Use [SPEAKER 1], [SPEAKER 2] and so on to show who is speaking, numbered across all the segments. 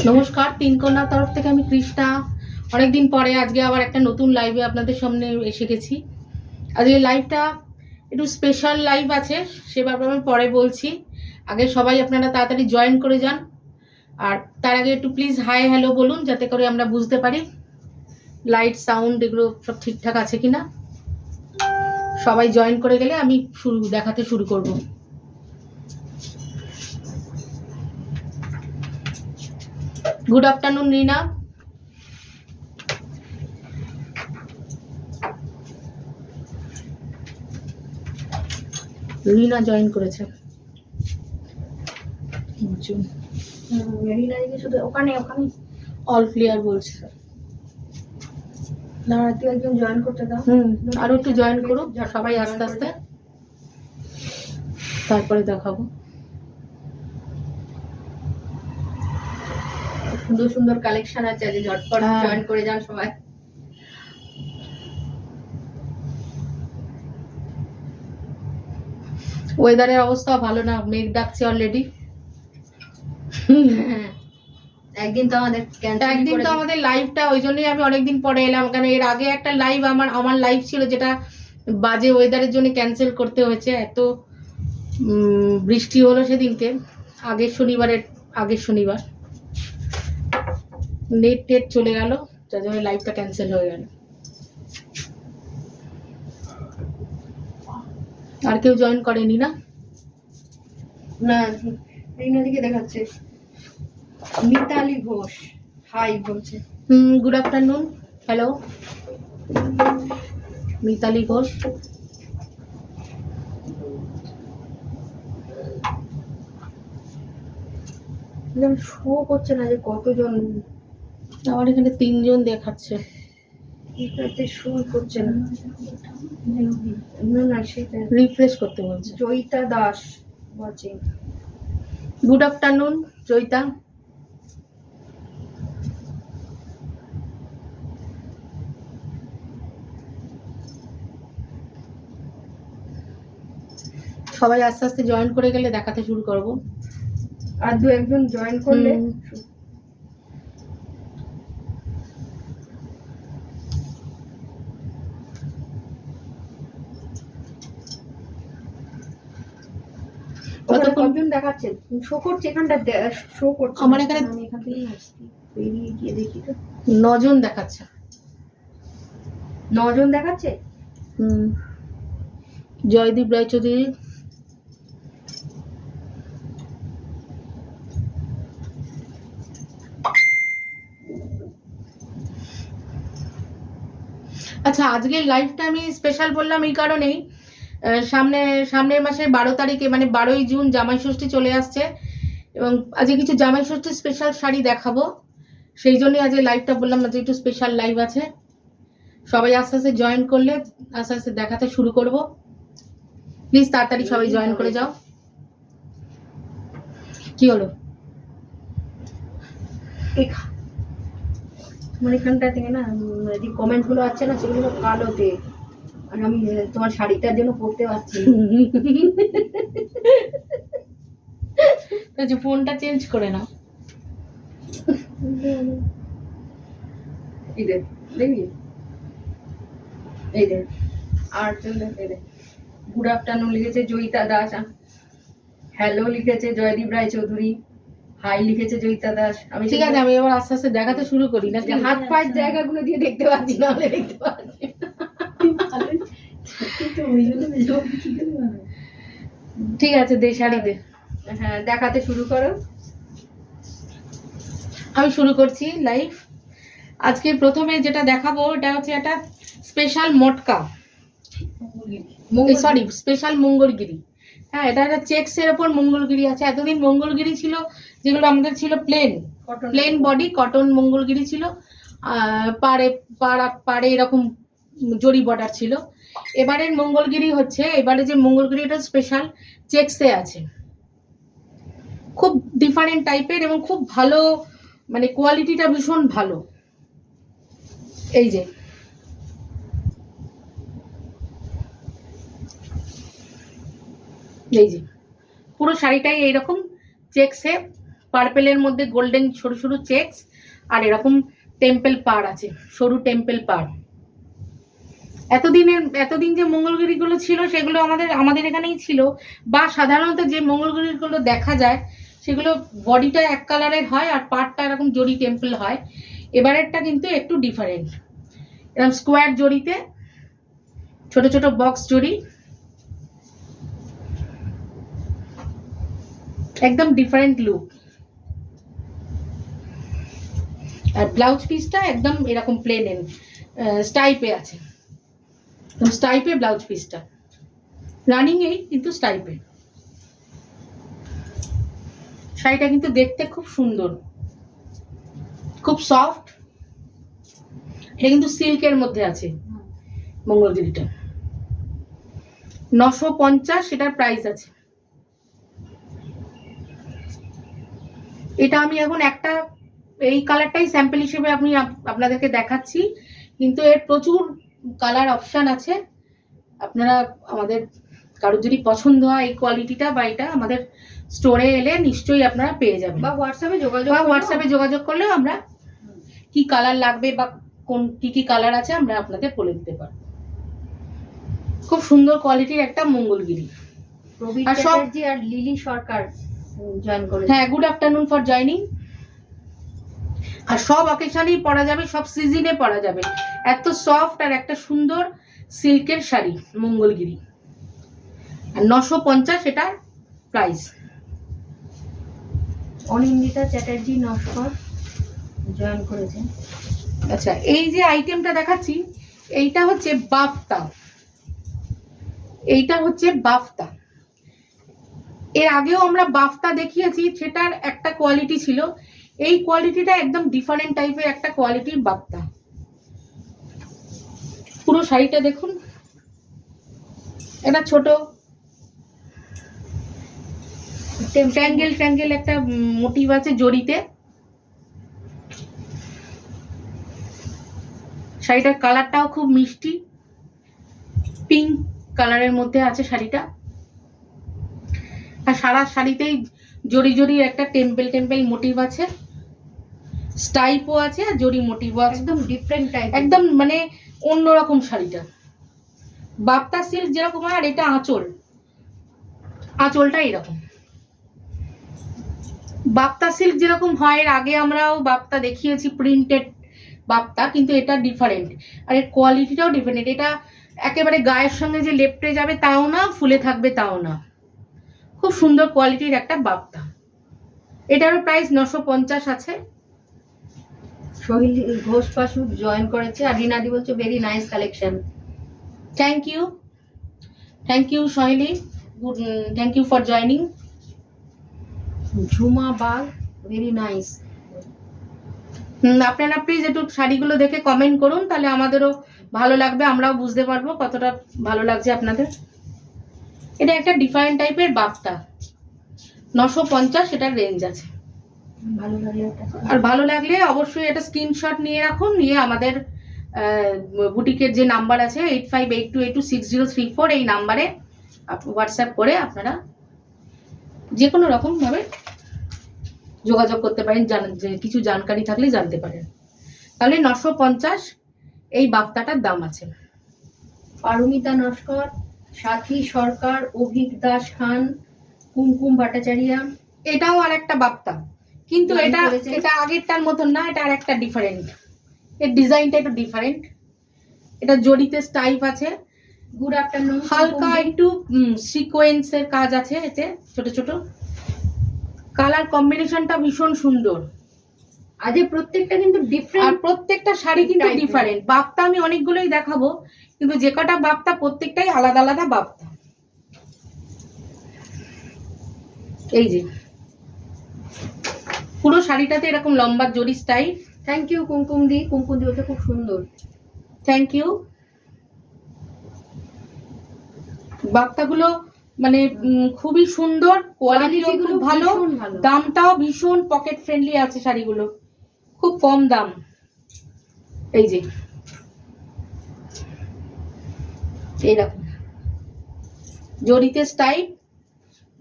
[SPEAKER 1] নমস্কার, তিনকন্যার তরফ থেকে আমি কৃষ্ণা। অনেকদিন পরে আজকে আবার একটা নতুন লাইভে আপনাদের সামনে এসে গেছি। আজকে লাইভটা একটু স্পেশাল লাইভ আছে, সে ব্যাপারে আমি পরে বলছি। আগে সবাই আপনারা তাড়াতাড়ি জয়েন করে যান, আর তার আগে একটু প্লিজ হাই হ্যালো বলুন, যাতে করে আমরা বুঝতে পারি লাইট সাউন্ড এগুলো সব ঠিকঠাক আছে কিনা। সবাই জয়েন করে গেলে আমি দেখাতে শুরু করব। গুড আফটারনুন রিনা। রিনা জয়েন করেছে।
[SPEAKER 2] রিনা দিকে শুধু ওখানে ওখানে
[SPEAKER 1] অল ক্লিয়ার বলছে।
[SPEAKER 2] না, তুই একজন জয়েন করতে দাও।
[SPEAKER 1] আরো একটু জয়েন করুক সবাই আস্তে আস্তে, তারপরে দেখাবো।
[SPEAKER 2] সুন্দর সুন্দর কালেকশন আছে, আজ ঝটপট
[SPEAKER 1] হ্যাঁ।
[SPEAKER 2] জয়েন করে যান সবাই।
[SPEAKER 1] ওয়েদারের অবস্থা ভালো না, মেঘ ডাকছে অলরেডি।
[SPEAKER 2] একদিন তো আমাদের
[SPEAKER 1] লাইভটা ওই জন্যই আমি অনেকদিন পরে এলাম, কারণ এর আগে একটা লাইভ আমার লাইভ ছিল, যেটা বাজে ওয়েদারের জন্য ক্যান্সেল করতে হয়েছে। এত বৃষ্টি হলো সেদিনকে, আগের শনিবার নেট টেট চলে গেল, যার জন্য লাইভটা ক্যান্সেল হয়ে গেল। আর কেউ জয়েন করেনি না?
[SPEAKER 2] না, রিনা দিকে দেখাচ্ছে। মিতালি ঘোষ হাই বলছে।
[SPEAKER 1] Good afternoon, hello Mitali Ghosh.
[SPEAKER 2] Show করছে না যে কতজন।
[SPEAKER 1] আমার এখানে 3 জন দেখাচ্ছে,
[SPEAKER 2] এটাতে শো করছে না। না সেটা
[SPEAKER 1] রিফ্রেশ করতে বলছে।
[SPEAKER 2] Joyita Das watching.
[SPEAKER 1] Good afternoon Joyita. সবাই আস্তে আস্তে জয়েন করে গেলে দেখাতে শুরু করব।
[SPEAKER 2] আর দু একজন জয়েন করলে কতজন দেখাচ্ছে? শো করছে এখানটা, শো করছে
[SPEAKER 1] আমার এখানে
[SPEAKER 2] আমি এখান থেকে আসছি, বেরিয়ে গিয়ে দেখি তো।
[SPEAKER 1] 9 জন দেখাচ্ছে।
[SPEAKER 2] 9 জন দেখাচ্ছে।
[SPEAKER 1] জয়দীপ রায়চৌধুরী, আচ্ছা আজকের লাইভটা আমি স্পেশাল বললাম এই কারণেই, সামনের মাসের 12 তারিখে মানে 12ই জুন জামাই ষষ্ঠী চলে আসছে, এবং আজকে কিছু জামাই ষষ্ঠীর স্পেশাল শাড়ি দেখাবো। সেই জন্যই আজকে লাইভটা বললাম, আজকে একটু স্পেশাল লাইভ আছে। সবাই আস্তে আস্তে জয়েন করলে আস্তে আস্তে দেখাতে শুরু করব। প্লিজ তাড়াতাড়ি সবাই জয়েন করে যাও। কি হলো?
[SPEAKER 2] মানে এখানটা থেকে না যে কমেন্ট গুলো আছে না, সেগুলো সব কালোতে, আর আমি তোমার শাড়িটার জন্য পড়তে পারছি
[SPEAKER 1] না। ফোনটা চেঞ্জ করে নাও।
[SPEAKER 2] এই দেখ, দেখবি এই দেখ। আর গুড আফটারনুন লিখেছে জয়িতা দাস, হ্যালো লিখেছে জয়দীপ রায়চৌধুরী, হাই লিখেছে জয়িতা দাস। আমি
[SPEAKER 1] ঠিক আছে, আমি এবার আস্তে আস্তে দেখাতে শুরু করি না?
[SPEAKER 2] হাত পায়ের জায়গাগুলো দিয়ে দেখতে পাচ্ছি না, হলে দেখতে পাচ্ছি
[SPEAKER 1] ঠিক আছে, দে শাড়ি দে।
[SPEAKER 2] হ্যাঁ, দেখাতে শুরু করো।
[SPEAKER 1] আমি শুরু করছি লাইভ। আজকে প্রথমে যেটা দেখাবো এটা হচ্ছে একটা স্পেশাল মটকা, সরি স্পেশাল মঙ্গলগিরি। হ্যাঁ, এটা একটা চেক্সের ওপর মঙ্গলগিরি আছে। এতদিন মঙ্গলগিরি ছিল যেগুলো আমাদের ছিল প্লেন বডি কটন মঙ্গলগিরি ছিল, পাড়ে এরকম জরি বর্ডার ছিল। এবারের মঙ্গলগিরি হচ্ছে, এবারে যে মঙ্গলগিরিটা স্পেশাল চেক্সে আছে, খুব ডিফারেন্ট টাইপের এবং খুব ভালো, মানে কোয়ালিটিটা ভীষণ ভালো। এই যে পুরো শাড়িটাই এইরকম চেক্সে পার্পেলের মধ্যে গোল্ডেন সরু সরু চেকস, আর এরকম টেম্পল পাড় আছে, সরু টেম্পল পাড়। এতদিন যে মঙ্গলগিরিগুলো ছিল সেগুলো আমাদের এখানেই ছিল, বা সাধারণত যে মঙ্গলগিরিগুলো দেখা যায় সেগুলো বডিটা এক কালারের হয় আর পাড়টা এরকম জড়ি টেম্পল হয়। এবারেরটা কিন্তু একটু ডিফারেন্ট, এরকম স্কোয়ার জড়িতে ছোট ছোট বক্স জড়ি, একদম ডিফারেন্ট লুক। আর ব্লাউজ পিসটা একদম এরকম প্লেন স্টাইপে আছে, স্টাইপে ব্লাউজ পিসটা রানিং এই, কিন্তু স্টাইপে। শাড়িটা কিন্তু দেখতে খুব সুন্দর, খুব সফট। এটা কিন্তু সিল্কের মধ্যে আছে মঙ্গলগিরিটা। 950 এটার প্রাইস আছে। এটা আমি এখন একটা এই কালারটাই স্যাম্পল হিসেবে আপনাদেরকে দেখাচ্ছি, কিন্তু এর প্রচুর কালার অপশন আছে। আপনারা আমাদের কারোর যদি পছন্দ হয় এই কোয়ালিটিটা বা এটা, আমাদের স্টোরে এলে নিশ্চয়ই আপনারা পেয়ে যাবেন,
[SPEAKER 2] বা হোয়াটসঅ্যাপে
[SPEAKER 1] যোগাযোগ করলেও আমরা কি কালার লাগবে বা কোন কি কালার আছে আমরা আপনাদের বলে দিতে পারবো। খুব সুন্দর কোয়ালিটির একটা মঙ্গলগিরি।
[SPEAKER 2] আর চ্যাটার্জি আর লিলি সরকার জয়েন করেছে।
[SPEAKER 1] হ্যাঁ, গুড আফটারনুন ফর জয়নিং। আর সব অকেশনেই পরা যাবে, সব সিজনে পরা যাবে। এত সফট আর একটা সুন্দর সিল্কের শাড়ি মঙ্গলগিরি। আর 950 এটার প্রাইস।
[SPEAKER 2] অনিন্দিতা চ্যাটার্জি নস্কর জয়েন করেছে।
[SPEAKER 1] আচ্ছা, এই যে আইটেমটা দেখাচ্ছি এইটা হচ্ছে বাফতা। এইটা হচ্ছে বাফতা। এর আগেও আমরা বাফতা দেখিয়েছি, সেটার একটা কোয়ালিটি ছিল। এই কোয়ালিটিটা একদম ডিফারেন্ট টাইপের একটা কোয়ালিটির বাফতা। পুরো শাড়িটা দেখুন, এটা ছোট ট্রায়াঙ্গেল একটা মোটিভ আছে জড়িতে। শাড়িটার কালারটাও খুব মিষ্টি, পিঙ্ক কালারের মধ্যে আছে শাড়িটা। আর সারা শাড়িতেই জড়ি একটা টেম্পল মোটিভ আছে, স্টাইপও আছে আর জড়ি মোটিভও আছে।
[SPEAKER 2] একদম ডিফারেন্ট টাইপ,
[SPEAKER 1] একদম মানে অন্যরকম শাড়িটা। বাপ্তা সিল্ক যেরকম হয়, আর এটা আঁচলটা এরকম। বাপ্তা সিল্ক যেরকম হয়, এর আগে আমরাও বাপ্তা দেখিয়েছি প্রিন্টেড বাপ্তা, কিন্তু এটা ডিফারেন্ট আর এর কোয়ালিটিটাও ডিফারেন্ট। এটা একেবারে গায়ের সঙ্গে যে লেপটে যাবে তাও না, ফুলে থাকবে তাও না, খুব সুন্দর কোয়ালিটির একটা বাপ্তা। এটারও প্রাইস 950 আছে।
[SPEAKER 2] সোহিল ঘোষ পাশু জয়েন করেছে। আর রিনাদি বলছে very nice collection.
[SPEAKER 1] Thank you Sohili, thank you for joining.
[SPEAKER 2] Jhuma Bag very nice.
[SPEAKER 1] আপনারা প্লিজ একটু শাড়িগুলো দেখে কমেন্ট করুন, তাহলে আমাদেরও ভালো লাগবে, আমরাও বুঝতে পারবো কতটা ভালো লাগছে আপনাদের। এটা একটা ডিফারেন্ট টাইপের বাপ্তা। 950 এটার রেঞ্জ আছে। আর ভালো লাগলে অবশ্যই এটা স্ক্রিনশট নিয়ে রাখুন, নিয়ে আমাদের বুটিকের যে নাম্বার আছে 8582826034 এই নাম্বারে হোয়াটসঅ্যাপ করে আপনারা যে কোনো রকম ভাবে যোগাযোগ করতে পারেন, যে কিছু জানকারি থাকলে জানতে পারেন। তাহলে 950 এই বাপ্তাটার দাম আছে।
[SPEAKER 2] পারমিতা নস্কর, সাথী সরকার, অভিক দাস খান, কুমকুম ভট্টাচার্য।
[SPEAKER 1] এটাও আর একটা বাপ্তা, কিন্তু এটা আগেরটার মতন না, এটা আর একটা ডিফারেন্ট। এর ডিজাইনটা একটু ডিফারেন্ট। এটা জড়িতে স্টাইপ আছে।
[SPEAKER 2] Good afternoon.
[SPEAKER 1] হালকা একটু সিকোয়েন্সের কাজ আছে এতে, ছোট ছোট। কালার কম্বিনেশনটা ভীষণ সুন্দর।
[SPEAKER 2] আজ প্রত্যেকটা কিন্তু ডিফারেন্ট,
[SPEAKER 1] আর প্রত্যেকটা শাড়ি কিন্তু ডিফারেন্ট। বাপ্তা আমি অনেকগুলোই দেখাবো, কিন্তু যে কটা বাপ্তা প্রত্যেকটাই আলাদা আলাদা বাপ্তা। এই যে পুরো শাড়িটাতে এরকম লম্বা জড়ি স্টাইল।
[SPEAKER 2] থ্যাংক ইউ কুমকুমদি বলতে খুব সুন্দর।
[SPEAKER 1] Thank you. বাপ্তাগুলো মানে খুবই সুন্দর, কোয়ালিটিও খুব ভালো, দামটাও ভীষণ পকেট ফ্রেন্ডলি আছে শাড়িগুলো, খুব কম দাম। এই যে এইরকম জড়িতে স্টাইপ,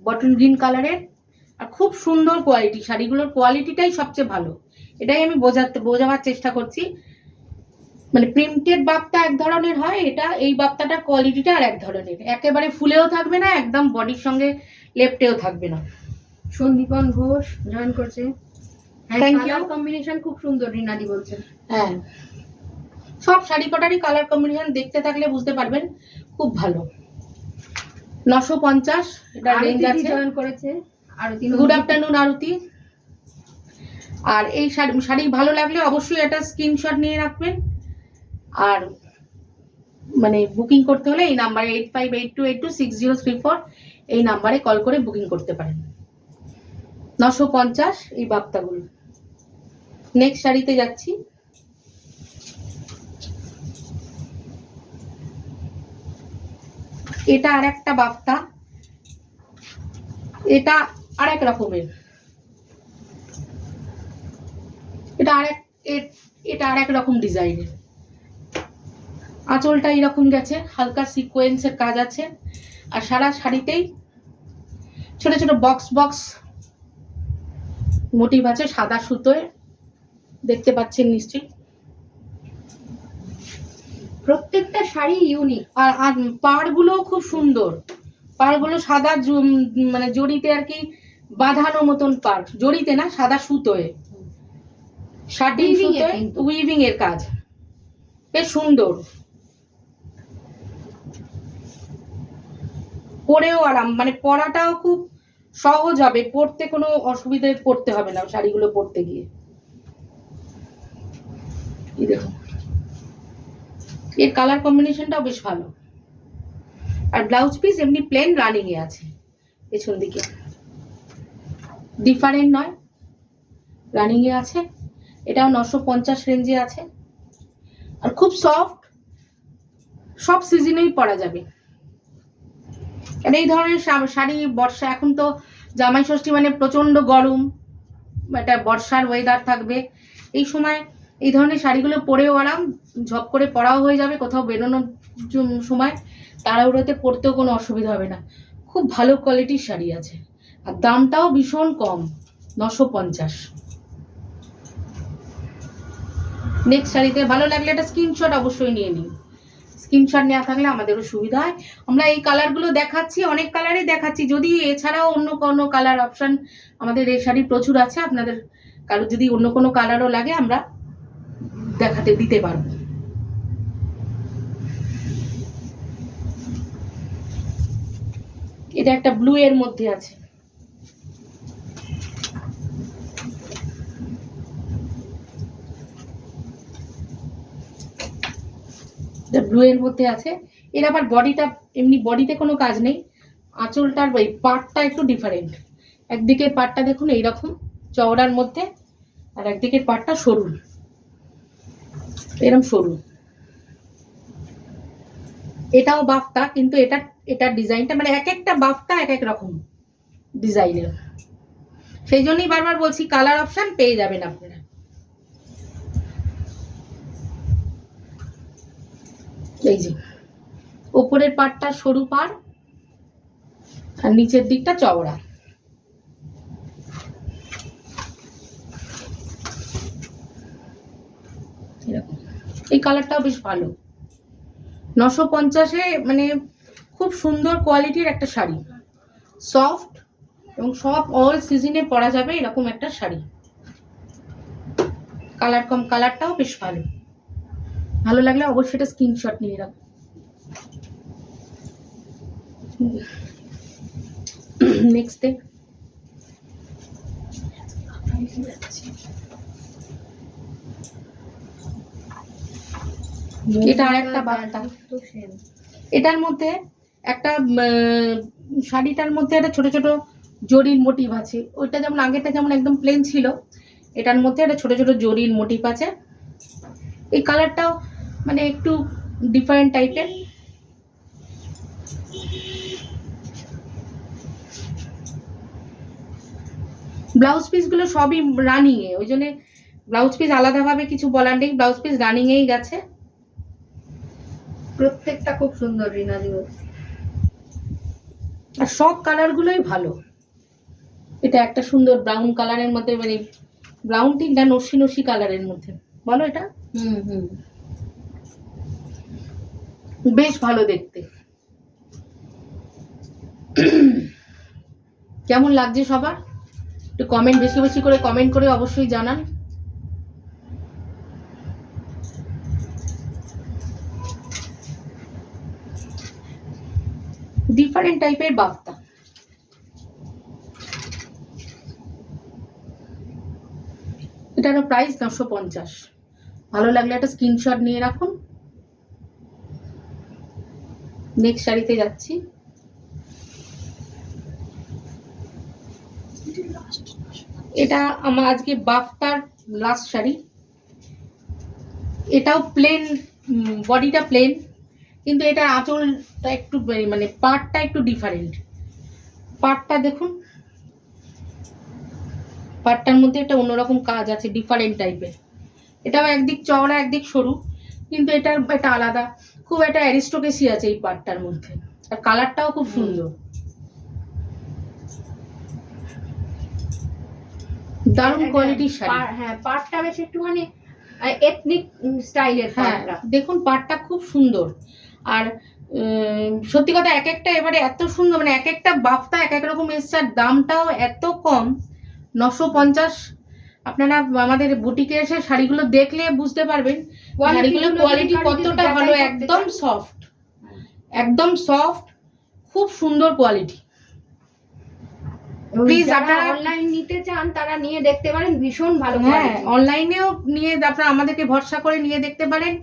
[SPEAKER 1] বটল গ্রিন কালারের, আর খুব সুন্দর কোয়ালিটি, শাড়িগুলোর কোয়ালিটিটাই সবচেয়ে ভালো, এটাই আমি বোঝাবার চেষ্টা করছি। মানে প্রিন্টেড বাপ্তা এক ধরনের হয়, এটা এই বাপ্তাটার কোয়ালিটিটা আর এক ধরনের, একেবারে ফুলেও থাকবে না, একদম বডির সঙ্গে লেপটেও থাকবে না।
[SPEAKER 2] সন্দীপন ঘোষ জয়েন করছে।
[SPEAKER 1] Thank you.
[SPEAKER 2] কালার কম্বিনেশন খুব সুন্দর রিনাদি বলছে।
[SPEAKER 1] হ্যাঁ, সব শাড়ি কটারই কালার কম্বিনেশন দেখতে থাকলে বুঝতে পারবেন, খুব ভালো। 950 এটা রেঞ্জ আছে।
[SPEAKER 2] জয়েন করেছে আরতি।
[SPEAKER 1] গুড আফটারনুন আরতি। আর এই শাড়ি ভালো লাগলে অবশ্যই একটা স্ক্রিনশট নিয়ে রাখবেন, আর মানে বুকিং করতে হলে এই নাম্বারে 8582826034 এই নাম্বারে কল করে বুকিং করতে পারেন। 950 এই বাপ্তাগুলো। নেক্সট শাড়িতে যাচ্ছি। এটা আর একটা বাপ্তা, এটা আরেক রকমের, এটা আরেক রকম ডিজাইনের। আঁচলটা এরকম গেছে, হালকা সিকোয়েন্সের কাজ আছে, আর সারা শাড়িতেই ছোট ছোট বক্স বক্স মোটিভ আছে সাদা সুতোয়, দেখতে পাচ্ছেন নিশ্চয়ই।
[SPEAKER 2] প্রত্যেকটা শাড়ি ইউনিক।
[SPEAKER 1] আর আর পাড়গুলো খুব সুন্দর, পাড়গুলো সাদা মানে জড়িতে আর কি বাঁধানো মতন পাড়, জড়িতে না, সাদা সুতোয়, শার্টিং সুতোয় উইভিং এর কাজ, বেশ সুন্দর। পরেও আরাম, মানে পরাটাও খুব সহজ হবে, পরতে কোনো অসুবিধায় পড়তে হবে না শাড়িগুলো পরতে গিয়ে। এই দেখো, এর কালার কম্বিনেশনটাও বেশ ভালো। আর ব্লাউজ পিস এমনি প্লেন রানিং এ আছে, পেছন দিকে ডিফারেন্ট নয়, রানিং এ আছে। এটাও 950 রেঞ্জে আছে, আর খুব সফট, সব সিজনেই পরা যাবে। আর এই ধরনের শাড়ি বর্ষা, এখন তো জামাই ষষ্ঠী মানে প্রচন্ড গরম, এটা বর্ষার ওয়েদার থাকবে, এই সময় এই ধরনের শাড়িগুলো পরেও আরাম, ঝপ করে পরাও হয়ে যাবে, কোথাও বেরোনোর সময় তাড়াহুড়োতে পরতেও কোনো অসুবিধা হবে না। খুব ভালো কোয়ালিটির শাড়ি আছে, আর দামটাও ভীষণ কম, 950। নেক্সট শাড়িতে ভালো লাগলে একটা স্ক্রিনশট অবশ্যই নিয়ে নিন, স্ক্রিনশট নেওয়া থাকলে আমাদেরও সুবিধা হয়। আমরা এই কালারগুলো দেখাচ্ছি, অনেক কালারই দেখাচ্ছি, যদি এছাড়াও অন্য কোনো কালার অপশন আমাদের এই শাড়ি প্রচুর আছে, আপনাদের কারো যদি অন্য কোনো কালারও লাগে আমরা দেখাতে দিতে পারবো। এটা একটা ব্লু এর মধ্যে আছে, ব্লু এর মধ্যে আছে। এর আবার বডিটা এমনি, বডিতে কোনো কাজ নেই, আঁচলটার ওই পাটটা একটু ডিফারেন্ট, একদিকের পাটটা দেখুন এইরকম চওড়ার মধ্যে, আর একদিকের পাটটা সরু, এরকম সরু। এটাও বাফতা, কিন্তু এটার ডিজাইনটা মানে এক একটা বাফতা এক এক রকম ডিজাইনের, সেই জন্যই বারবার বলছি কালার অপশন পেয়ে যাবেন আপনারা। এই যে উপরের পাটটা সরু পাড়, আর নিচের দিকটা চওড়া, এরকম। এই কালারটাও বেশ ভালো, 950-এ মানে খুব সুন্দর কোয়ালিটির একটা শাড়ি, সফট এবং সব অল সিজনে পরা যাবে এরকম একটা শাড়ি। কালারটাও বেশ ভালো, ভালো লাগলে অবশ্যই এটা স্ক্রিনশট নিয়ে রাখুন। নেক্সট এটা আরেকটা বার্তা, এটার মধ্যে একটা শাড়িটার মধ্যে একটা ছোট ছোট জরির মোটিভ আছে, ওইটা যেমন আগেরটা যেমন একদম প্লেন ছিল, এটার মধ্যে একটা ছোট ছোট জরির মোটিভ আছে। এই কালারটাও মানে একটু ডিফারেন্ট টাইপের। ব্লাউজ পিসগুলো সবই রানিং এ, ওই জন্য ব্লাউজ পিস আলাদাভাবে কিছু বলার নেই, ব্লাউজ পিস রানিং এই গেছে।
[SPEAKER 2] প্রত্যেকটা খুব সুন্দর রিনা দিবস,
[SPEAKER 1] আর সব কালারগুলোই ভালো। এটা একটা সুন্দর ব্রাউন কালারের মধ্যে, মানে ব্রাউন ঠিক না, নস্যি নস্যি কালারের মধ্যে বলো, এটা বেশ ভালো দেখতে। কেমন লাগছে সবার? একটু কমেন্ট, বেশি বেশি করে কমেন্ট করে অবশ্যই জানান। ডিফারেন্ট টাইপের বাফতা, এটার প্রাইস 950। ভালো লাগলে একটা স্ক্রিনশট নিয়ে রাখুন। নেক্সট শাড়িতে যাচ্ছি। এটা আমার আজকে বাফতার লাস্ট শাড়ি। এটাও প্লেন, বডিটা প্লেন, কিন্তু এটা আঁচলটা একটু মানে পার্টটা একটু ডিফারেন্ট। পার্টটা দেখুন, পার্টটার মধ্যে একটা অন্যরকম কাজ আছে, ডিফারেন্ট টাইপের। এটাও একদিক চওড়া একদিক সরু, কিন্তু এটার একটা আলাদা, খুব একটা অ্যারিস্টোক্রেসি আছে এই পার্টটার মধ্যে। আর কালারটাও খুব সুন্দর, দারুণ কোয়ালিটির শাড়ি।
[SPEAKER 2] হ্যাঁ, পার্টটা বেশ একটুখানি এথনিক স্টাইলের। হ্যাঁ,
[SPEAKER 1] দেখুন পার্টটা খুব সুন্দর। আর সত্যি কথা, এক একটা এবারে এত সুন্দর, মানে এক একটা বাফতা এক এক রকম এসছে, আর দামটাও এত কম, 950। আপনারা আমাদের বুটিকে এসে শাড়িগুলো দেখলে বুঝতে পারবেন শাড়িগুলোর কোয়ালিটি কতটা ভালো। একদম সফট, একদম সফট, খুব সুন্দর কোয়ালিটি। প্লিজ আপনারা
[SPEAKER 2] অনলাইন নিতে চান তারা নিয়ে দেখতে পারেন, ভীষণ ভালো।
[SPEAKER 1] হ্যাঁ, অনলাইনেও নিয়ে আপনারা আমাদেরকে ভরসা করে নিয়ে দেখতে পারেন।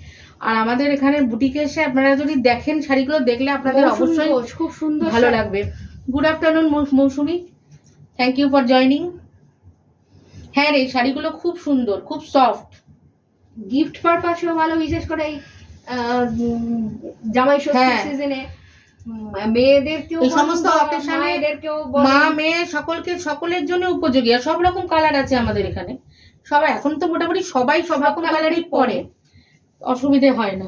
[SPEAKER 1] আর আমাদের এখানে বুটিকে এসে আপনারা যদি দেখেন শাড়িগুলো, দেখলে আপনাদের অবশ্যই
[SPEAKER 2] খুব সুন্দর
[SPEAKER 1] ভালো লাগবে। Good afternoon Mousumi, thank you for joining. হ্যাঁ রে, শাড়িগুলো খুব সুন্দর, খুব সফট,
[SPEAKER 2] গিফট পারপাসেও ভালো, বিশেষ করে এই জামাই ষষ্ঠী সিজনে মেয়েদেরকেও,
[SPEAKER 1] এই সমস্ত অকেশনে মা মেয়ে সকলের জন্য উপযোগী। আর সব রকম কালার আছে আমাদের এখানে। সবাই এখন তো মোটামুটি সবাই সব রকম কালারই পরে, অসুবিধে হয় না।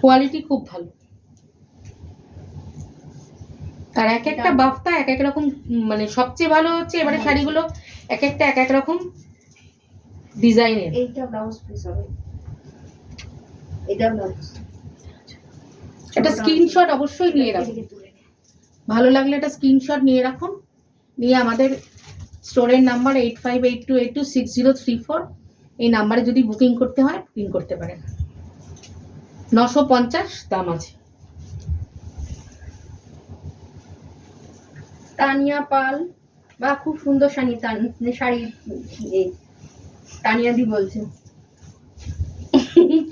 [SPEAKER 1] কোয়ালিটি খুব ভালো। আর এক একটা বাফতা এক এক রকম, মানে সবচেয়ে ভালো হচ্ছে এবারে শাড়িগুলো এক একটা এক এক রকম ডিজাইনের।
[SPEAKER 2] এইটা ব্লাউজ পিস হবে, এটা ব্লাউজ।
[SPEAKER 1] একটা স্ক্রিনশট অবশ্যই নিয়ে রাখুন, ভালো লাগলে একটা স্ক্রিনশট নিয়ে রাখুন। নিয়ে আমাদের স্টোরের নাম্বার 8582826034, এই নাম্বারে যদি বুকিং করতে হয় বুকিং করতে পারেন। 950 দাম আছে।
[SPEAKER 2] তানিয়া পাল বা খুব সুন্দর শাড়ি, তানিয়া দি বলছে।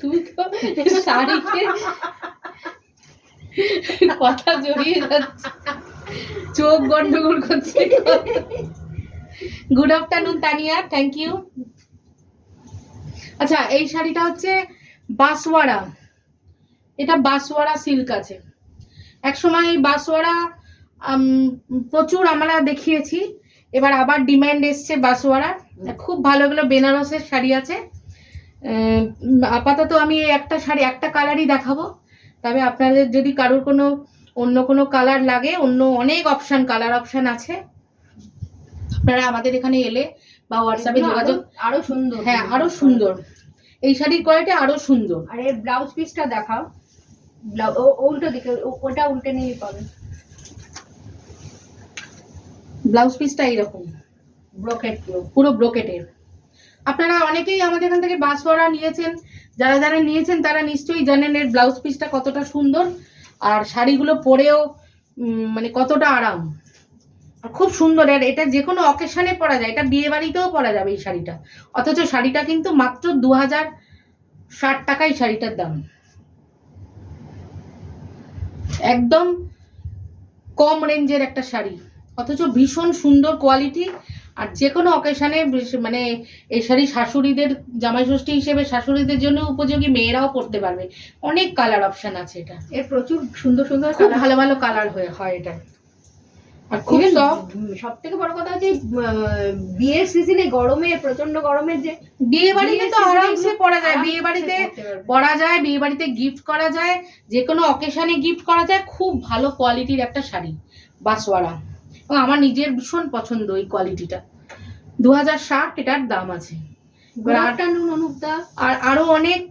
[SPEAKER 1] তুই তো শাড়িকে কথা জড়িয়ে যাচ্ছে, চোখ গন্ডগোল করছে। Good afternoon Tania, thank you. আচ্ছা, এই শাড়িটা হচ্ছে বাঁশওয়ারা, এটা বাঁশওয়ারা সিল্ক আছে। একসময় এই বাঁশওয়ারা প্রচুর আমরা দেখিয়েছি, এবার আবার ডিমান্ড এসছে বাঁশওয়ারা। খুব ভালো ভালো বেনারসের শাড়ি আছে। আপাতত আমি একটা শাড়ি, একটা কালারই দেখাবো। তবে আপনাদের যদি কারোর কোনো অন্য কোনো কালার লাগে, অন্য অনেক অপশন, কালার অপশন আছে, আপনারা আমাদের এখানে এলে বা হোয়াটসঅ্যাপে যোগাযোগ।
[SPEAKER 2] আরো সুন্দর,
[SPEAKER 1] হ্যাঁ আরো সুন্দর, এই শাড়ির কোয়ালিটি আরো সুন্দর।
[SPEAKER 2] আর এর ব্লাউজ পিসটা দেখাও, উল্টো দিকে, ওটা উল্টে নিয়ে পাবে।
[SPEAKER 1] ব্লাউজ পিসটা এইরকম
[SPEAKER 2] ব্রোকেট,
[SPEAKER 1] পুরো ব্রোকেটের। আপনারা অনেকেই আমাদের এখান থেকে বাঁশওয়ারা নিয়েছেন, যারা যারা নিয়েছেন তারা নিশ্চয়ই জানেন এর ব্লাউজ পিসটা কতটা সুন্দর, আর শাড়িগুলো পরেও মানে কতটা আরাম, আর খুব সুন্দর। আর এটা যে কোনো অকেশনে পরা যায়, এটা বিয়ে বাড়িতেও পরা যাবে এই শাড়িটা। অথচ শাড়িটা কিন্তু মাত্র 2060 টাকায় শাড়িটার দাম, একদম কম রেঞ্জের একটা শাড়ি, অথচ ভীষণ সুন্দর কোয়ালিটি। আর যে কোনো অকেশনে, মানে এই শাড়ি শাশুড়িদের, জামাই ষষ্ঠী হিসেবে শাশুড়িদের জন্য উপযোগী, মেয়েরাও পরতে পারবে। অনেক কালার অপশন আছে এটা,
[SPEAKER 2] এর প্রচুর সুন্দর সুন্দর,
[SPEAKER 1] খুব ভালো ভালো কালার হয় এটা। আর খুব সফট।
[SPEAKER 2] সব থেকে বড় কথা হচ্ছে বিয়ের সিজনে, গরমে, প্রচন্ড গরমের, যে
[SPEAKER 1] বিয়ে বাড়িতে তো আরামসে পরা যায়, বিয়ে বাড়িতে পরা যায়, বিয়ে বাড়িতে গিফট করা যায়, যে কোনো অকেশনে গিফট করা যায়। খুব ভালো কোয়ালিটির একটা শাড়ি বাঁশওয়ারা, ও আমার নিজের ভীষণ পছন্দ এই কোয়ালিটিটা। 2060 এটার দাম আছে।
[SPEAKER 2] Good afternoon অনুপদা।
[SPEAKER 1] আর আরো অনেক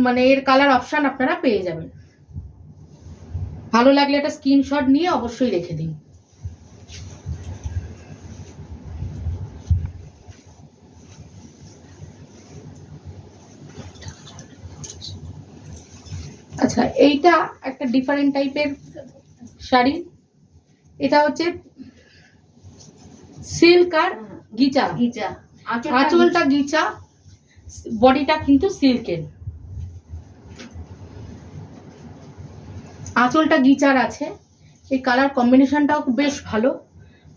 [SPEAKER 1] মানে এর কালার অপশন আপনারা পেয়ে যাবেন। ভালো লাগলে একটা স্ক্রিনশট নিয়ে অবশ্যই রেখে দিন। আচ্ছা, এইটা একটা ডিফারেন্ট টাইপের শাড়ি। এটা হচ্ছে সিল্ক আর গিচা।
[SPEAKER 2] গিজা
[SPEAKER 1] আঁচলটা গিচা, বডিটা কিন্তু সিল্কের। আঁচলটা গিচার আছে, এই কালার কম্বিনেশনটাও বেশ ভালো।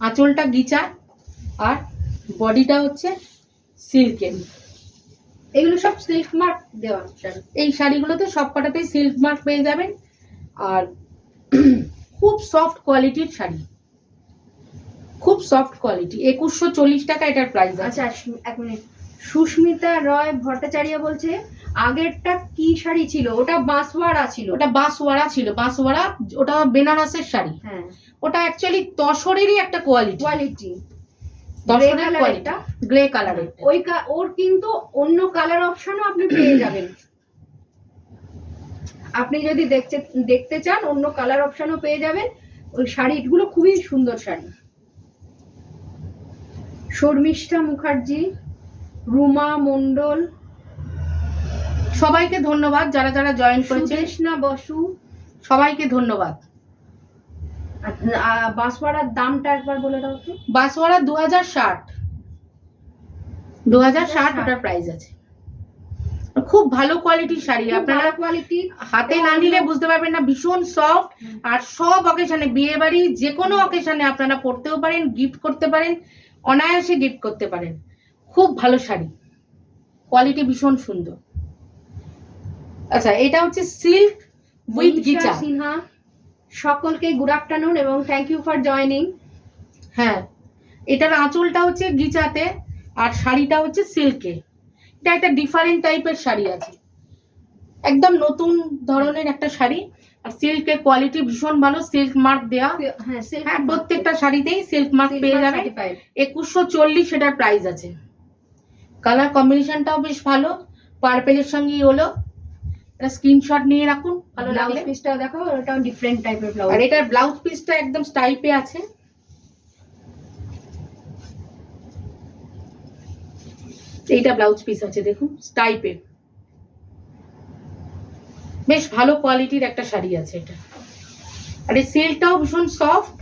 [SPEAKER 1] আঁচলটা গিচা আর বডিটা হচ্ছে সিল্কের।
[SPEAKER 2] এগুলো সব সিল্ক মার্ক দেওয়া শাড়ি।
[SPEAKER 1] এই শাড়িগুলোতে সব কটাতেই সিল্ক মার্ক পেয়ে যাবেন। আর খুব সফট কোয়ালিটির শাড়ি, খুব সফট কোয়ালিটি। 2140 টাকা এটার প্রাইস আছে।
[SPEAKER 2] আচ্ছা এক মিনিট, সুস্মিতা রয় ভট্টাচার্য বলছে আগেরটা কি শাড়ি ছিল? ওটা বাঁশওয়ারা ছিল।
[SPEAKER 1] ওটা বাঁশওয়ারা ছিল, বাঁশওয়ারা। ওটা বেনারসের শাড়ি।
[SPEAKER 2] হ্যাঁ,
[SPEAKER 1] ওটা অ্যাকচুয়ালি তসরেরই একটা কোয়ালিটি। তসরের কোয়ালিটি, গ্রে কালারের।
[SPEAKER 2] ওর কিন্তু অন্য কালার অপশনও আপনি পেয়ে যাবেন। আপনি যদি দেখতে চান অন্য কালার অপশনও পেয়ে যাবেন। ওই শাড়িগুলো খুবই সুন্দর শাড়ি। শর্মিষ্ঠা মুখার্জি, রুমা মন্ডল,
[SPEAKER 1] সবাইকে ধন্যবাদ যারা যারা জয়েন করেছে।
[SPEAKER 2] সুদেশনা বসু,
[SPEAKER 1] সবাইকে ধন্যবাদ।
[SPEAKER 2] বাঁশওয়ারার দামটা একবার বলে দাও তো।
[SPEAKER 1] বাঁশওয়ারা 2060 ওটার প্রাইস আছে। খুব ভালো কোয়ালিটির শাড়ি। আপনারা
[SPEAKER 2] কোয়ালিটি
[SPEAKER 1] হাতে না নিলে বুঝতে পারবেন না, ভীষণ সফট। আর সব অকেশনে, বিয়ে বাড়ি, যে কোনো অকেশনে আপনারা পরতেও পারেন, গিফট করতে পারেন, অনায়াসে গিফট করতে পারেন। খুব ভালো শাড়ি, কোয়ালিটি ভীষণ সুন্দর। আচ্ছা, এটা হচ্ছে সিল্ক উইথ গিচা।
[SPEAKER 2] সিনহা, সকলকে গুড আফটারনুন এবং থ্যাংক ইউ ফর জয়নিং।
[SPEAKER 1] হ্যাঁ, এটার আঁচলটা হচ্ছে গিচাতে আর শাড়িটা হচ্ছে সিল্কে। এটা একটা ডিফারেন্ট টাইপের শাড়ি আছে, একদম নতুন ধরনের একটা শাড়ি। আর সিল্কের কোয়ালিটি ভীষণ ভালো, সিল্ক মার্ক দেওয়া। হ্যাঁ, প্রত্যেকটা শাড়িতেই সিল্ক মার্ক পেয়ে যাবে। 2140 সেটার প্রাইস আছে। কালার কম্বিনেশনটাও বেশ ভালো, পার্পেলের সঙ্গেই হলো। এটা স্ক্রিনশট নিয়ে রাখুন, ভালো লাগলে।
[SPEAKER 2] ব্লাউজ পিসটাও দেখো, ওটাও ডিফারেন্ট টাইপের ব্লাউজ।
[SPEAKER 1] আর এটার ব্লাউজ পিসটা একদম স্টাইপে আছে। এইটা ব্লাউজ পিস আছে, দেখুন, স্টাইপে। বেশ ভালো কোয়ালিটির একটা শাড়ি আছে এটা। আর এই সিল্কটাও ভীষণ সফট,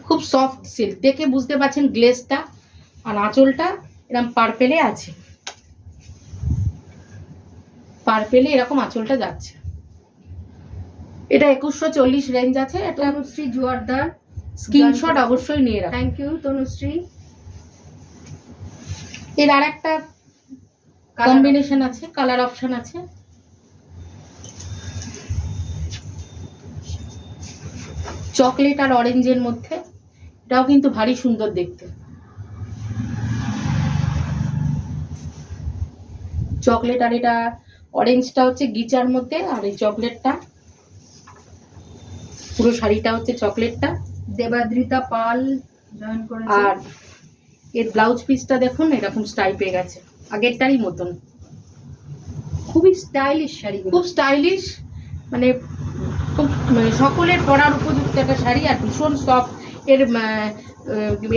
[SPEAKER 1] খুব সফট সিল্ক। দেখে বুঝতে পারছেন গ্লেজটা। আর আঁচলটা এরকম পার্পেলে আছে, পার্পেলে এরকম আঁচলটা যাচ্ছে। এটা 2140 রেঞ্জ আছে। এটা
[SPEAKER 2] তনুশ্রী জোয়ারদার,
[SPEAKER 1] স্ক্রিনশট অবশ্যই নিয়ে রাখুন।
[SPEAKER 2] Thank you Tanushree.
[SPEAKER 1] এর আর একটা কম্বিনেশন আছে, কালার অপশন আছে। চকলেট আর অরেঞ্জের মধ্যে, এটাও কিন্তু ভারী সুন্দর দেখতে। চকলেট আর এটা অরেঞ্জটা হচ্ছে গিচার মধ্যে, আর এই চকলেটটা, পুরো শাড়িটা হচ্ছে চকলেটটা।
[SPEAKER 2] দেবাদ্রিতা পাল জয়েন করেছে।
[SPEAKER 1] আর এর ব্লাউজ পিসটা দেখুন, এরকম স্টাইপে গেছে, আগেরটারই মতন।
[SPEAKER 2] খুবই স্টাইলিশ শাড়ি,
[SPEAKER 1] খুব স্টাইলিশ, মানে খুব মানে সকলের পরার উপযুক্ত একটা শাড়ি। আর ভীষণ সফট এর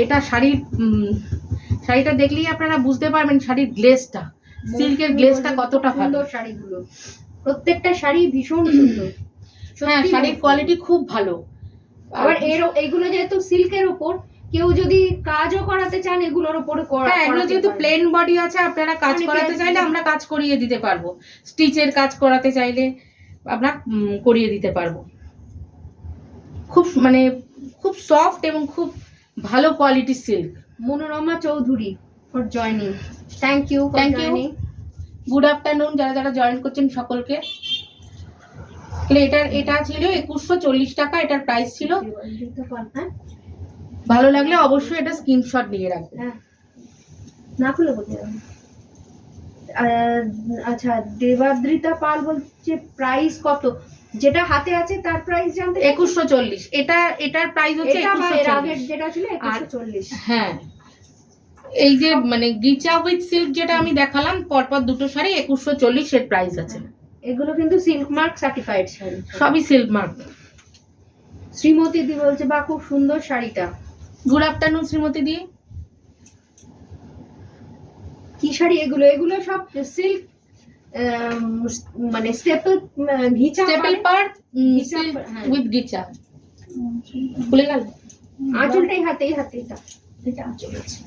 [SPEAKER 1] এটা শাড়িটা দেখলেই আপনারা বুঝতে পারবেন শাড়ির গ্লেজটা, সিল্কের গ্লেজটা কতটা ভালো।
[SPEAKER 2] শাড়িগুলো প্রত্যেকটা শাড়ি ভীষণ সুন্দর।
[SPEAKER 1] হ্যাঁ, শাড়ির কোয়ালিটি খুব ভালো।
[SPEAKER 2] আবার এইগুলো যেহেতু সিল্কের উপর, কেউ যদি কাজও করাতে চান এগুলোর উপরে
[SPEAKER 1] হ্যাঁ, এগুলো যেহেতু প্লেন বডি আছে, আপনারা কাজ করাতে চাইলে আমরা কাজ করিয়ে দিতে পারবো। স্টিচের কাজ করাতে চাইলে আমরা করিয়ে দিতে পারবো। খুব মানে খুব সফট এবং খুব ভালো কোয়ালিটির silk.
[SPEAKER 2] Manorama Chowdhury for joining, thank you.
[SPEAKER 1] Good afternoon যারা যারা জয়েন করছেন সকলকে। এটা ছিল 2140 টাকা এটার প্রাইস ছিল। ভালো লাগলে অবশ্যই এটা স্ক্রিনশট নিয়ে রাখবেন।
[SPEAKER 2] না খুলে বলতে। আচ্ছা, দেবাদ্রিতা পাল বলছে প্রাইস কত? যেটা হাতে আছে তার প্রাইস জানতে
[SPEAKER 1] 2140। এটার প্রাইস হচ্ছে
[SPEAKER 2] এটা বা এর
[SPEAKER 1] 2140।
[SPEAKER 2] আগের যেটা ছিল 2140।
[SPEAKER 1] হ্যাঁ, এই যে মানে গিচা উইথ সিল্ক যেটা আমি দেখালাম পরপর দুটো শাড়ি 2140 এর প্রাইস আছে।
[SPEAKER 2] এগুলো কিন্তু সিল্ক মার্ক সার্টিফাইড শাড়ি,
[SPEAKER 1] সবই সিল্ক মার্ক।
[SPEAKER 2] শ্রীমতী দি বলছে বা খুব সুন্দর শাড়িটা।
[SPEAKER 1] গুড আফটারনুন শ্রীমতী দি।
[SPEAKER 2] কি শাড়ি এগুলো? এগুলো সব সিল্ক মানে স্টেপল ঘিচা
[SPEAKER 1] স্টেপল পার সিল্ক উইথ গিচা। খুলে গেল
[SPEAKER 2] আঁচলটাই হাতেই এটা আঁচল আছে।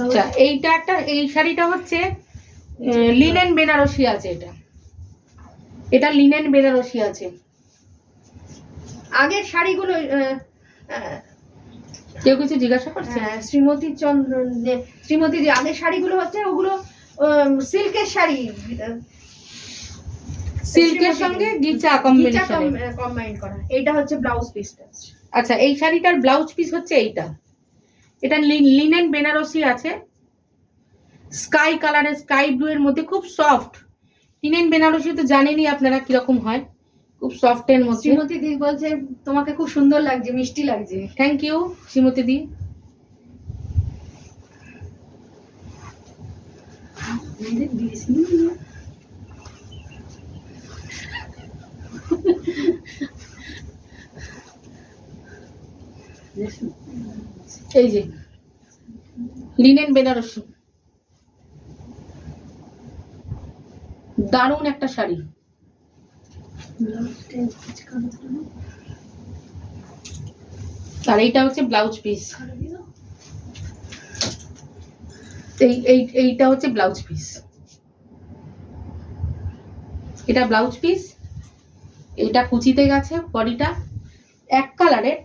[SPEAKER 1] আচ্ছা, এইটা একটা, এই শাড়িটা হচ্ছে লিনেন বেনারসি আছে। এটা লিনেন বেনারসি আছে।
[SPEAKER 2] আগের শাড়িগুলো
[SPEAKER 1] কেউ কিছু জিজ্ঞাসা করছে?
[SPEAKER 2] শ্রীমতী দি আগের শাড়িগুলো হচ্ছে ওগুলো সিল্কের শাড়ি,
[SPEAKER 1] সিল্কের সঙ্গে গিচা
[SPEAKER 2] কম্বাইন করা। এটা হচ্ছে ব্লাউজ পিসটা।
[SPEAKER 1] আচ্ছা, এই শাড়িটার ব্লাউজ পিস হচ্ছে এইটা। এটা লিনেন বেনারসি আছে, স্কাই কালারের, স্কাই ব্লু এর মধ্যে, খুব সফট। লিনেন বেনারসি তো জানেনই আপনারা কিরকম হয়, খুব সফট এর মধ্যে।
[SPEAKER 2] শ্রীমতী দি বলছে তোমাকে খুব সুন্দর লাগছে, মিষ্টি লাগছে।
[SPEAKER 1] থ্যাংক ইউ শ্রীমতী দি। এই যে লিনেন বেনারসি, দারুণ একটা শাড়ি। আর এইটা হচ্ছে ব্লাউজ পিস। এইটা হচ্ছে ব্লাউজ পিস। এটা ব্লাউজ পিস। এটা কুচিতে গেছে বডিটা এক কালারের।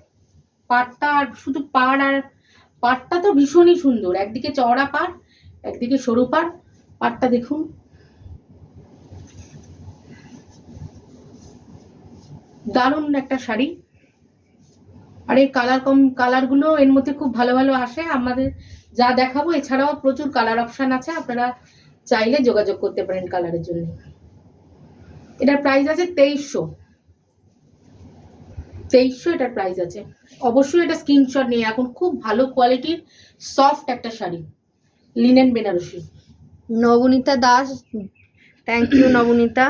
[SPEAKER 1] পাড়টা আর শুধু পাড়টা তো ভীষণই সুন্দর, একদিকে চওড়া পাড়, একদিকে সরু পাড়। পাড়টা দেখুন, দারুণ একটা শাড়ি। আর এর কালারগুলো এর মধ্যে খুব ভালো ভালো আসে। আমাদের যা দেখাবো এছাড়াও প্রচুর কালার অপশন আছে, আপনারা চাইলে যোগাযোগ করতে পারেন কালারের জন্য। এটার প্রাইস আছে 2300 এটার প্রাইস আছে। অবশ্যই এটা স্ক্রিনশট নিয়ে রাখুন। খুব ভালো কোয়ালিটির সফট একটা sari, linen Benarasi.
[SPEAKER 2] Nabanita Das, thank you Nabanita.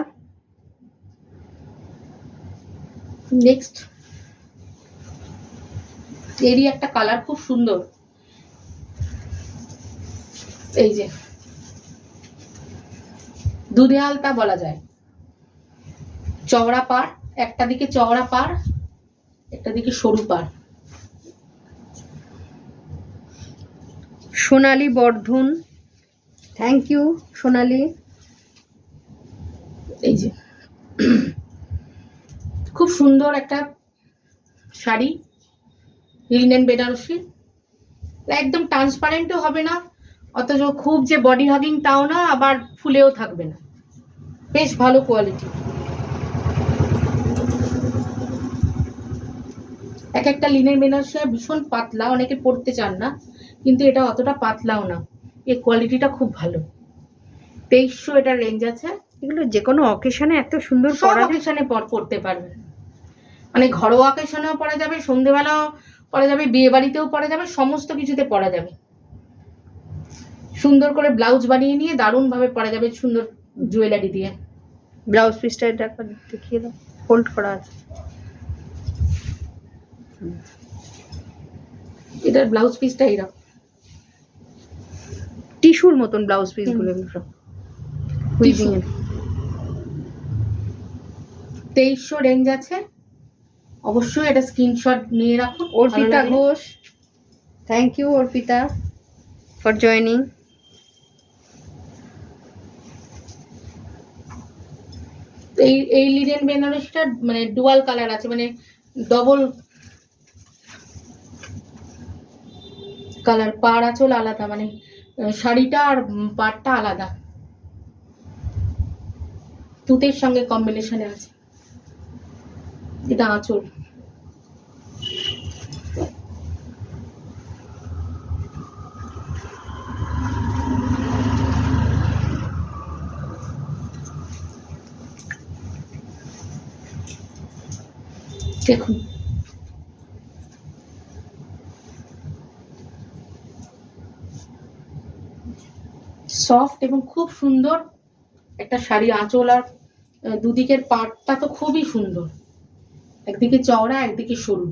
[SPEAKER 1] Next, এরই একটা কালার খুব সুন্দর। এই যে দুধে আলতা বলা যায়, চওড়া পাড়, একটা দিকে চওড়া পাড়, একটা দিকে সরু পাড়।
[SPEAKER 2] সোনালী বর্ধন, থ্যাংক ইউ সোনালী।
[SPEAKER 1] এই যে খুব সুন্দর একটা শাড়ি, লিনেন বেনারসি। একদম ট্রান্সপারেন্টও হবে না, অথচ খুব যে বডি হাগিং তাও না, আবার ফুলেও থাকবে না, বেশ ভালো কোয়ালিটি। একটা লিনেন বেনারসি ভীষণ পাতলা, অনেকে পরতে চান না, কিন্তু এটা অতটা পাতলাও না, এই কোয়ালিটিটা খুব ভালো। 2300 এটার রেঞ্জ আছে।
[SPEAKER 2] এগুলো যে কোনো অকেশনে এত সুন্দর
[SPEAKER 1] সব অকেশনে পরতে পারবেন, মানে ঘরোয়া অকেশনেও পরা যাবে, সন্ধ্যেবেলাও পরা যাবে, বিয়ে বাড়িতেও পরা যাবে, সমস্ত কিছুতে পরা যাবে। সুন্দর করে ব্লাউজ বানিয়ে নিয়ে দারুণ ভাবে পরা যাবে, সুন্দর জুয়েলারি দিয়ে।
[SPEAKER 2] ব্লাউজ পিসটা এটা দেখিয়ে দাও, ফোল্ড করা আছে।
[SPEAKER 1] এটার ব্লাউজ পিসটা এরকম
[SPEAKER 2] টিস্যুর মতন ব্লাউজ পিস গুলো সব
[SPEAKER 1] 2300 রেঞ্জ আছে। অবশ্যই এটা স্ক্রিনশট নিয়ে রাখুন।
[SPEAKER 2] Arpita Ghosh, thank you Arpita for joining.
[SPEAKER 1] এই লিনেন বেনারসিটা মানে ডুয়াল কালার আছে, মানে ডবল কালার, পাড় আঁচল আলাদা, মানে শাড়িটা আর পাড়টা আলাদা, তুতের সঙ্গে কম্বিনেশনে আছে। এটা আঁচল। দেখুন সফট এবং খুব সুন্দর একটা শাড়ি। আঁচল আর দুদিকের পাটটা তো খুবই সুন্দর, একদিকে চওড়া একদিকে সরু।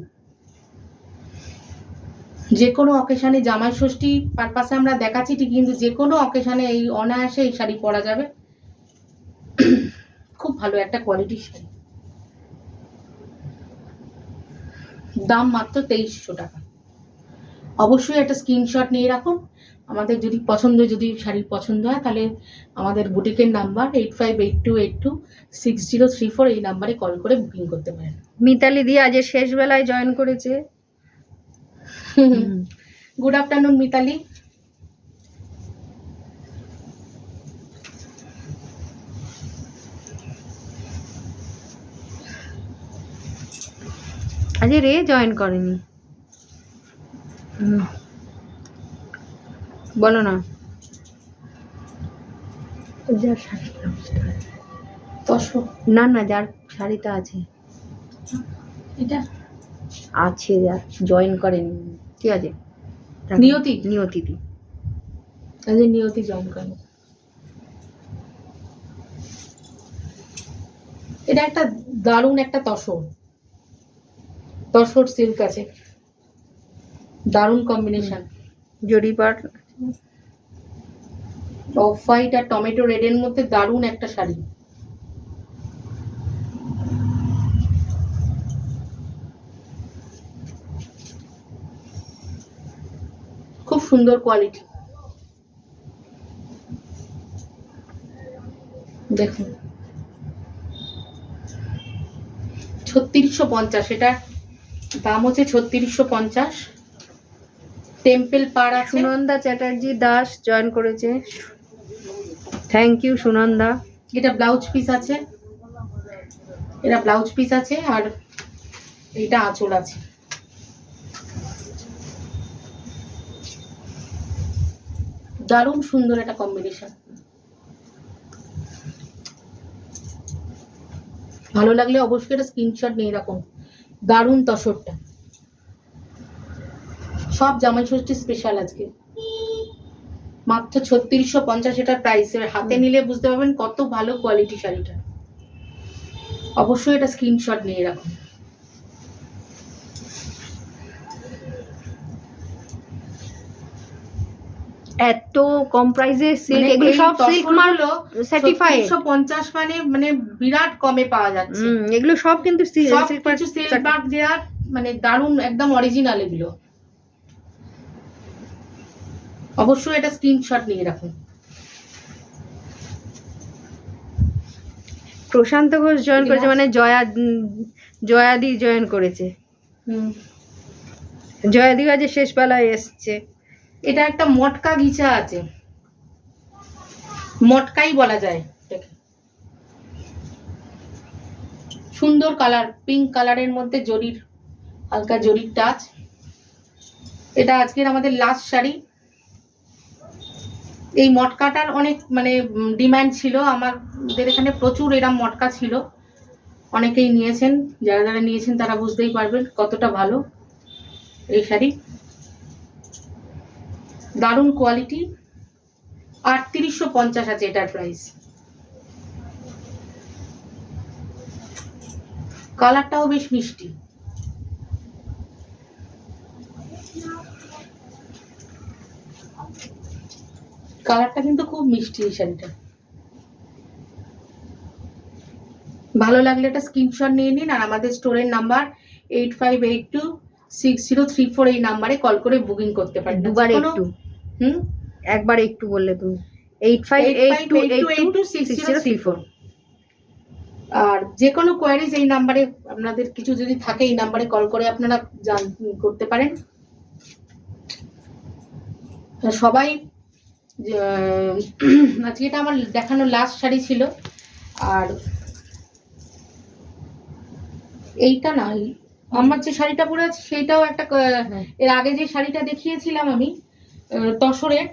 [SPEAKER 1] যে কোনো অকেশানে, জামাই ষষ্ঠী পারপাসে আমরা দেখাচ্ছি ঠিক, কিন্তু যে কোনো অকেশানে এই অনায়াসে এই শাড়ি পরা যাবে। খুব ভালো একটা কোয়ালিটির শাড়ি, দাম মাত্র 2300 টাকা। অবশ্যই একটা স্ক্রিনশট নিয়ে রাখুন। আমাদের যদি শাড়ি পছন্দ হয় তাহলে আমাদের বুটিকের নাম্বার 8582826034 এই নাম্বারে কল করে বুকিং করতে পারেন।
[SPEAKER 2] মিতালি দি আজ শেষ বেলায় জয়েন করেছে।
[SPEAKER 1] Good afternoon Mitali.
[SPEAKER 2] আজ রে জয়েন করেনি, বলো না। যার শাড়িটা না না, যার শাড়িটা আছে
[SPEAKER 1] এটা
[SPEAKER 2] আছে, যার জয়েন করেনি, ঠিক আছে।
[SPEAKER 1] নিয়তি
[SPEAKER 2] নিয়তিদি
[SPEAKER 1] আজ নিয়তি জয়েন করেন। এটা একটা দারুণ একটা তসর সিল্ক আছে, দারুণ কম্বিনেশন।
[SPEAKER 2] জরি পাট
[SPEAKER 1] অফ হোয়াইট আর টমেটো রেড এর মধ্যে দারুণ একটা শাড়ি। খুব সুন্দর কোয়ালিটি, দেখুন 3650, এটা দাম হচ্ছে 3650। টেম্পল পাড় আছে।
[SPEAKER 2] সুনন্দা চ্যাটার্জি দাস জয়েন করেছে, থ্যাংক ইউ সুনন্দা।
[SPEAKER 1] এটা ব্লাউজ পিস আছে, আর এটা আঁচল আছে। দারুণ সুন্দর একটা কম্বিনেশন। ভালো লাগলে অবশ্যই একটা স্ক্রিনশট নিয়ে রাখুন। দারুণ তসরটা, সব জামাই ষষ্ঠী স্পেশাল আজকে মাত্র 3650 এটার প্রাইস। হাতে নিলে বুঝতে পারবেন কত ভালো কোয়ালিটি শাড়িটা। অবশ্যই এটা স্ক্রিনশট নিয়ে রাখুন।
[SPEAKER 2] এত কম প্রাইসে সিল্ক, এগুলো সব সিল্ক মার্ক সার্টিফাইড।
[SPEAKER 1] 3650 মানে বিরাট কমে পাওয়া যাচ্ছে।
[SPEAKER 2] এগুলো সব কিন্তু
[SPEAKER 1] সিল্ক মার্ক দেওয়া, মানে দারুণ একদম অরিজিনাল এগুলো। অবশ্যই এটা স্ক্রিনশট নিয়ে রাখুন।
[SPEAKER 2] প্রশান্ত ঘোষ জয়েন করেছে, মানে জয়াদি জয়েন করেছে। জয়াদি আজ শেষ বেলায় এসছে।
[SPEAKER 1] এটা একটা মটকা গিচা আছে, মটকাই বলা যায় এটাকে। সুন্দর কালার, পিঙ্ক কালারের মধ্যে জরির, হালকা জরির টাচ। এটা আজকের আমাদের লাস্ট শাড়ি। এই মটকাটার অনেক মানে ডিমান্ড ছিল, আমাদের এখানে প্রচুর এরম মটকা ছিল, অনেকেই নিয়েছেন। যারা যারা নিয়েছেন তারা বুঝতেই পারবেন কতটা ভালো এই শাড়ি। দারুণ কোয়ালিটি। 3850 আছে এটার প্রাইস। কালারটাও বেশ মিষ্টি। কালারটা কিন্তু খুব মিষ্টি এই শাড়িটা। ভালো লাগলে একটা স্ক্রিনশট নিয়ে নিন, আর আমাদের স্টোরের নাম্বার 85826034 এই নাম্বারে কল করে বুকিং করতে পারেন।
[SPEAKER 2] দুবার একটু, একবার একটু বললে তুমি 8582826034।
[SPEAKER 1] আর যে কোনো কোয়ারিজ এই নাম্বারে, আপনাদের কিছু যদি থাকে এই নাম্বারে কল করে আপনারা করতে পারেন। সবাই আজকে এটা আমার দেখানো লাস্ট শাড়ি ছিল। আর এইটা না, আমার যে শাড়িটা পরে আছে সেইটাও একটা, এর আগে যে শাড়িটা দেখিয়েছিলাম আমি তসরের,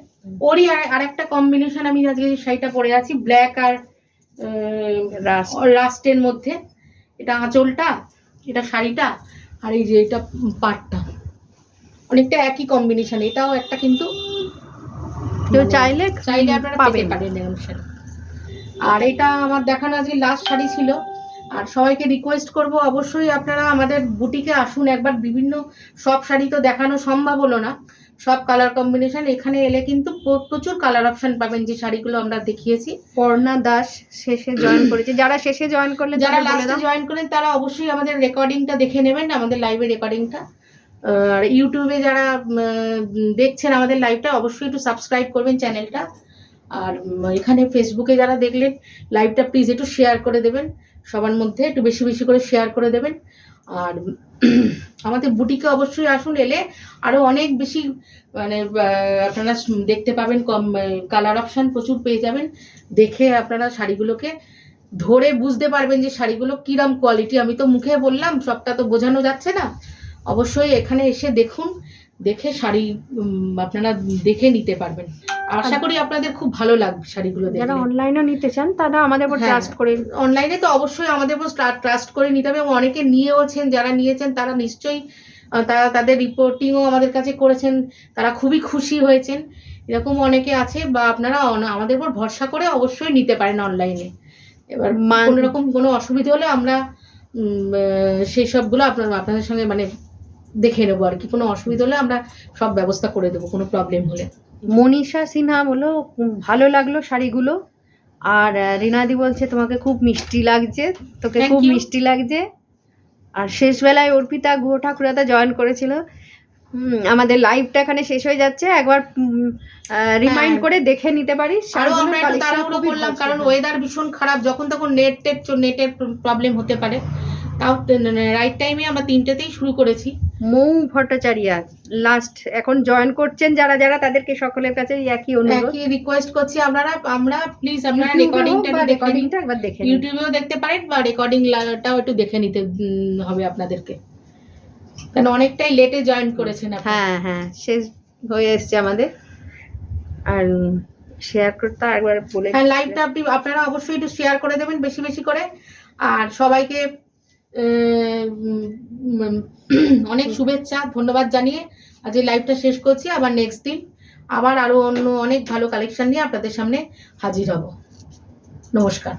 [SPEAKER 1] ওরই আরেকটা কম্বিনেশন আমি আজকে শাড়িটা পরে আছি, ব্ল্যাক আর রাস্টের মধ্যে। এটা আঁচলটা, এটা শাড়িটা, আর এই যে এটা পাটটা অনেকটা একই কম্বিনেশন। এটাও একটা কিন্তু
[SPEAKER 2] কেউ
[SPEAKER 1] মানে
[SPEAKER 2] চাইলে
[SPEAKER 1] চাইলে আপনারা পেতে
[SPEAKER 2] পাবেন।
[SPEAKER 1] পারেন এরকম শাড়ি। আর এটা আমার দেখানো আজকে লাস্ট শাড়ি ছিল। আর সবাইকে রিকোয়েস্ট করব অবশ্যই আপনারা আমাদের বুটিকে আসুন একবার। বিভিন্ন সব শাড়ি তো দেখানো সম্ভব হলো না, সব কালার কম্বিনেশন। এখানে এলে কিন্তু প্রচুর কালার অপশন পাবেন যে শাড়িগুলো আমরা দেখিয়েছি।
[SPEAKER 2] পর্ণা দাস শেষে জয়েন করেছে, যারা শেষে জয়েন করলে
[SPEAKER 1] যারা
[SPEAKER 2] তাদের বলে
[SPEAKER 1] লাস্টে
[SPEAKER 2] দাও।
[SPEAKER 1] জয়েন করেন তারা অবশ্যই আমাদের রেকর্ডিংটা দেখে নেবেন, আমাদের লাইভের রেকর্ডিংটা। আর ইউটিউবে যারা দেখছেন আমাদের লাইভটা, অবশ্যই একটু সাবস্ক্রাইব করবেন চ্যানেলটা। আর এখানে ফেসবুকে যারা দেখলেন লাইভটা, প্লিজ একটু শেয়ার করে দেবেন সবার মধ্যে, একটু বেশি বেশি করে শেয়ার করে দেবেন। আর আমাদের বুটিকে অবশ্যই আসুন, এলে আরও অনেক বেশি মানে আপনারা দেখতে পাবেন, কম কালার অপশান প্রচুর পেয়ে যাবেন। দেখে আপনারা শাড়িগুলোকে ধরে বুঝতে পারবেন যে শাড়িগুলো কিরম কোয়ালিটি। আমি তো মুখে বললাম, সবটা তো বোঝানো যাচ্ছে না। অবশ্যই এখানে এসে দেখুন, দেখে শাড়ি আপনারা দেখে নিতে পারবেন। আশা করি আপনাদের খুব ভালো লাগবে শাড়িগুলো দেখে।
[SPEAKER 2] যারা অনলাইনে নিতে চান তারা আমাদের উপর ট্রাস্ট করে,
[SPEAKER 1] অনলাইনে তো অবশ্যই আমাদের উপর ট্রাস্ট করে নিতে হবে। এবং অনেকে নিয়েওছেন, যারা নিয়েছেন তারা নিশ্চয়ই তারা তাদের রিপোর্টিংও আমাদের কাছে করেছেন, তারা খুবই খুশি হয়েছেন। এরকম অনেকে আছে, বা আপনারা আমাদের উপর ভরসা করে অবশ্যই নিতে পারেন অনলাইনে। এবার কোনো রকম কোনো অসুবিধা হলে আমরা সেই সবগুলো আপনাদের সঙ্গে মানে দেখে নেবো আর কি। কোনো অসুবিধা হলে আমরা সব ব্যবস্থা করে দেবো, কোনো প্রবলেম হলে।
[SPEAKER 2] মনীষা সিনহা বলো ভালো লাগলো শাড়িগুলো। আর রিনাদি বলছে তোমাকে খুব মিষ্টি লাগছে, তোকে
[SPEAKER 1] Thank
[SPEAKER 2] খুব
[SPEAKER 1] you.
[SPEAKER 2] মিষ্টি লাগছে। আর শেষ বেলায় অর্পিতা গুহ ঠাকুরাদা জয়েন করেছিল। আমাদের লাইভটা এখানে শেষ হয়ে যাচ্ছে, একবার রিমাইন্ড করে দেখে নিতে পারিস।
[SPEAKER 1] আরো আমরা একটু তাড়াহুড়ো করলাম কারণ ওয়েদার ভীষণ খারাপ, যখন তখন নেটের প্রবলেম হতে পারে। তাও রাইট টাইমে আমরা 3টেতেই শুরু করেছি।
[SPEAKER 2] মৌ ভট্টাচার্য লাস্ট এখন জয়েন করছেন যারা যারা, তাদেরকে সকলের কাছে একই অনুরোধ,
[SPEAKER 1] একই রিকোয়েস্ট করছি আমরা প্লিজ আপনারা
[SPEAKER 2] রেকর্ডিংটা একবার দেখে নিন।
[SPEAKER 1] ইউটিউবেও দেখতে পারেন, বা রেকর্ডিংটাও একটু দেখে নিতে হবে আপনাদেরকে, কারণ অনেকটাই লেটে জয়েন করেছেন আপনারা।
[SPEAKER 2] হ্যাঁ হ্যাঁ, শেষ হয়ে এসছে আমাদের। আর শেয়ার করতে একবার বলে,
[SPEAKER 1] হ্যাঁ, লাইভটা আপনারা অবশ্যই একটু শেয়ার করে দেবেন বেশি বেশি করে। আর সবাইকে অনেক শুভেচ্ছা ধন্যবাদ জানিয়ে আজ এই লাইভটা শেষ করছি। আবার নেক্সট দিন আবার আরো অন্য অনেক ভালো কালেকশন নিয়ে আপনাদের সামনে হাজির হব। নমস্কার।